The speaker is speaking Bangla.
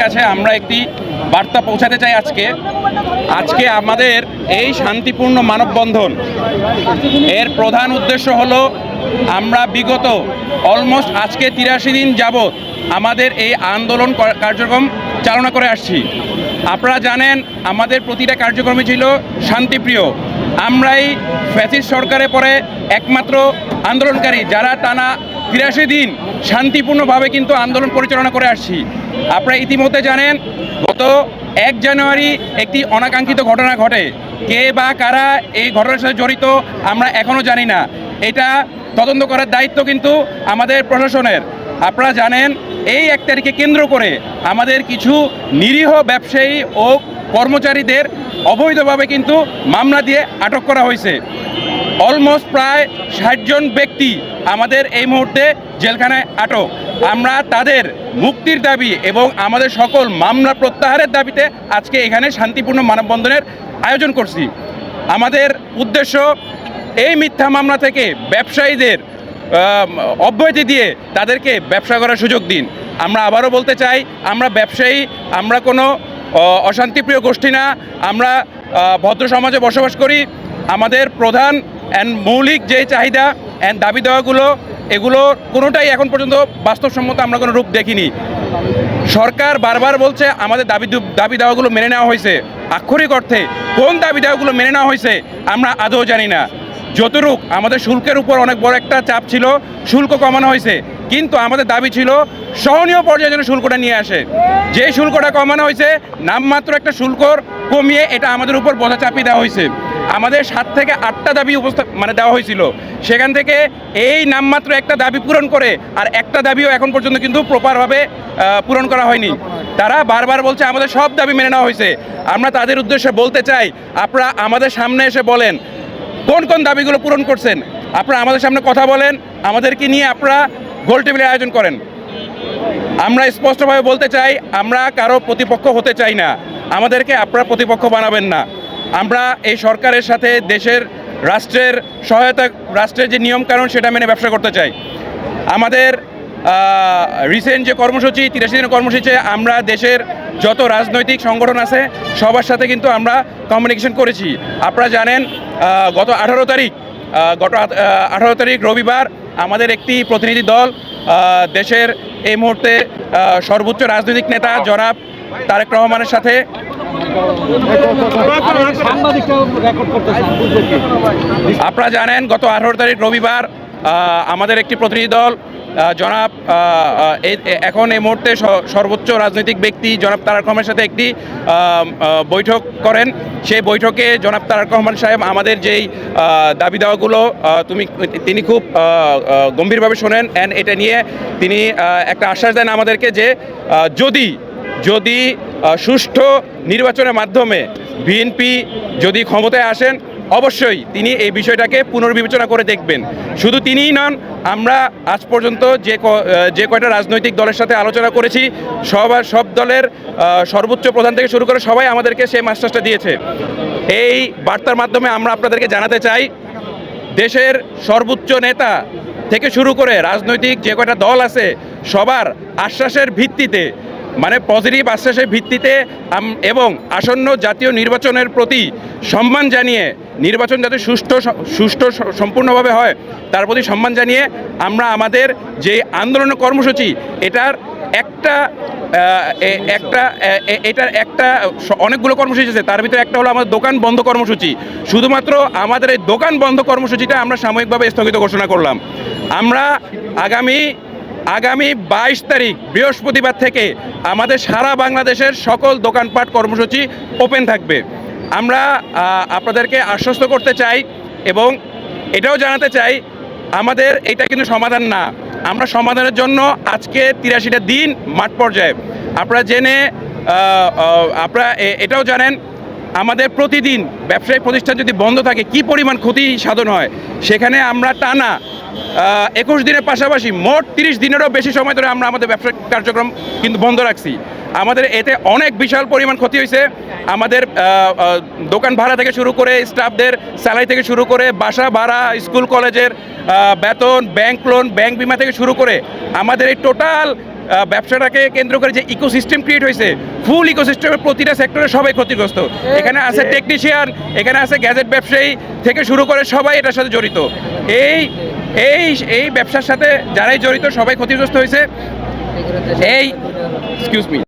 কাছে আমরা একটি বার্তা পৌঁছাতে চাই। আজকে আমাদের এই শান্তিপূর্ণ মানববন্ধন এর প্রধান উদ্দেশ্য হলো আমরা বিগত অলমোস্ট আজকে 83 দিন যাবৎ আমাদের এই আন্দোলন কার্যক্রম চালনা করে আসছি। আপনারা জানেন আমাদের প্রতিটা কার্যক্রমই ছিল শান্তিপ্রিয়। আমরাই ফ্যাসিস্ট সরকারের পরে একমাত্র আন্দোলনকারী যারা টানা 83 দিন শান্তিপূর্ণভাবে কিন্তু আন্দোলন পরিচালনা করে আসছি। আপনারা ইতিমধ্যে জানেন গত 1 জানুয়ারি একটি অনাকাঙ্ক্ষিত ঘটনা ঘটে। কে বা কারা এই ঘটনার সাথে জড়িত আমরা এখনও জানি না। এটা তদন্ত করার দায়িত্ব কিন্তু আমাদের প্রশাসনের। আপনারা জানেন এই 1 তারিখকে কেন্দ্র করে আমাদের কিছু নিরীহ ব্যবসায়ী ও কর্মচারীদের অবৈধভাবে কিন্তু মামলা দিয়ে আটক করা হয়েছে। অলমোস্ট প্রায় 60 জন ব্যক্তি আমাদের এই মুহূর্তে জেলখানায় আটক। আমরা তাদের মুক্তির দাবি এবং আমাদের সকল মামলা প্রত্যাহারের দাবিতে আজকে এখানে শান্তিপূর্ণ মানববন্ধনের আয়োজন করছি। আমাদের উদ্দেশ্য এই মিথ্যা মামলা থেকে ব্যবসায়ীদের অব্যাহতি দিয়ে তাদেরকে ব্যবসা করার সুযোগ দিন। আমরা আবারও বলতে চাই, আমরা ব্যবসায়ী, আমরা কোনো অশান্তিপ্রিয় গোষ্ঠী না। আমরা ভদ্র সমাজে বসবাস করি। আমাদের প্রধান মৌলিক যে চাহিদা দাবি দেওয়াগুলো এগুলো কোনোটাই এখন পর্যন্ত বাস্তবসম্মত আমরা কোনো রূপ দেখিনি। সরকার বারবার বলছে আমাদের দাবি দেওয়াগুলো মেনে নেওয়া হয়েছে। আক্ষরিক অর্থে কোন দাবি দেওয়াগুলো মেনে নেওয়া হয়েছে আমরা আদৌ জানি না। যতটুক আমাদের শুল্কের উপর অনেক বড় একটা চাপ ছিল, শুল্ক কমানো হয়েছে, কিন্তু আমাদের দাবি ছিল সহনীয় পর্যায়ে যেন শুল্কটা নিয়ে আসে। যে শুল্কটা কমানো হয়েছে নামমাত্র একটা শুল্ক কমিয়ে এটা আমাদের উপর বোঝা চাপিয়ে দেওয়া হয়েছে। আমাদের 7 থেকে 8টা দাবি দেওয়া হয়েছিল, সেখান থেকে এই নামমাত্র একটা দাবি পূরণ করে আর একটা দাবিও এখন পর্যন্ত কিন্তু প্রপারভাবে পূরণ করা হয়নি। তারা বারবার বলছে আমাদের সব দাবি মেনে নেওয়া হয়েছে। আমরা তাদের উদ্দেশ্যে বলতে চাই, আপনারা আমাদের সামনে এসে বলেন কোন কোন দাবিগুলো পূরণ করছেন। আপনারা আমাদের সামনে কথা বলেন, আমাদেরকে নিয়ে আপনারা গোল টেবিলের আয়োজন করেন। আমরা স্পষ্টভাবে বলতে চাই, আমরা কারো প্রতিপক্ষ হতে চাই না। আমাদেরকে আপনারা প্রতিপক্ষ বানাবেন না। আমরা এই সরকারের সাথে দেশের রাষ্ট্রের সহায়তা, রাষ্ট্রের যে নিয়মকানুন সেটা মেনে ব্যবসা করতে চাই। আমাদের রিসেন্ট যে কর্মসূচি 83 দিনের কর্মসূচিতে আমরা দেশের যত রাজনৈতিক সংগঠন আছে সবার সাথে কিন্তু আমরা কমিউনিকেশন করেছি। আপনারা জানেন গত 18 তারিখ রবিবার আমাদের একটি প্রতিনিধি দল দেশের এই মুহূর্তে সর্বোচ্চ রাজনৈতিক নেতা জনাব তারেক রহমানের সাথে আপনারা জানেন গত 18 তারিখ রবিবার আমাদের একটি প্রতিনিধি দল জনাব এখন এই মুহূর্তে সর্বোচ্চ রাজনৈতিক ব্যক্তি জনাব তারেক রহমানের সাথে একটি বৈঠক করেন। সেই বৈঠকে জনাব তারেক রহমান সাহেব আমাদের যেই দাবি দেওয়াগুলো তিনি খুব গম্ভীরভাবে শোনেন অ্যান্ড এটা নিয়ে তিনি একটা আশ্বাস দেন আমাদেরকে যে যদি সুষ্ঠু নির্বাচনের মাধ্যমে বিএনপি যদি ক্ষমতায় আসেন অবশ্যই তিনি এই বিষয়টাকে পুনর্বিবেচনা করে দেখবেন। শুধু তিনিই নন, আমরা আজ পর্যন্ত যে কয়টা রাজনৈতিক দলের সাথে আলোচনা করেছি সব দলের সর্বোচ্চ প্রধান থেকে শুরু করে সবাই আমাদেরকে সেই আশ্বাসটা দিয়েছে। এই বার্তার মাধ্যমে আমরা আপনাদেরকে জানাতে চাই, দেশের সর্বোচ্চ নেতা থেকে শুরু করে রাজনৈতিক যে কয়টা দল আছে সবার আশ্বাসের ভিত্তিতে, মানে পজিটিভ আশ্বাসের ভিত্তিতে এবং আসন্ন জাতীয় নির্বাচনের প্রতি সম্মান জানিয়ে, নির্বাচন যাতে সুষ্ঠু সম্পূর্ণভাবে হয় তার প্রতি সম্মান জানিয়ে আমরা আমাদের যে আন্দোলনের কর্মসূচি এটার অনেকগুলো কর্মসূচি আছে, তার ভিতরে একটা হলো আমাদের দোকান বন্ধ কর্মসূচি। শুধুমাত্র আমাদের এই দোকান বন্ধ কর্মসূচিটা আমরা সাময়িকভাবে স্থগিত ঘোষণা করলাম। আমরা আগামী 22 তারিখ বৃহস্পতিবার থেকে আমাদের সারা বাংলাদেশের সকল দোকানপাট কর্মসূচি ওপেন থাকবে। আমরা আপনাদেরকে আশ্বস্ত করতে চাই এবং এটাও জানাতে চাই, আমাদের এটা কিন্তু সমাধান না। আমরা সমাধানের জন্য আজকে 83টা দিন মাঠ পর্যায়ে আপনারা এটাও জানেন আমাদের প্রতিদিন ব্যবসায়িক প্রতিষ্ঠান যদি বন্ধ থাকে কি পরিমাণ ক্ষতি সাধন হয়। সেখানে আমরা টানা 21 দিনের পাশাপাশি মোট 30 দিনেরও বেশি সময় ধরে আমরা আমাদের ব্যবসায়িক কার্যক্রম কিন্তু বন্ধ রাখছি। আমাদের এতে অনেক বিশাল পরিমাণ ক্ষতি হয়েছে। আমাদের দোকান ভাড়া থেকে শুরু করে স্টাফদের স্যালারি থেকে শুরু করে বাসা ভাড়া, স্কুল কলেজের বেতন, ব্যাংক লোন, ব্যাংক বিমা থেকে শুরু করে আমাদের এই টোটাল ব্যবসাটাকে কেন্দ্র করে যে ইকোসিস্টেম ক্রিয়েট হয়েছে, ফুল ইকোসিস্টেমের প্রতিটা সেক্টরে সবাই ক্ষতিগ্রস্ত। এখানে আছে টেকনিশিয়ান, এখানে আছে গ্যাজেট ব্যবসায়ী থেকে শুরু করে সবাই এটার সাথে জড়িত। এই এই এই ব্যবসার সাথে যারাই জড়িত সবাই ক্ষতিগ্রস্ত হয়েছে। Excuse me.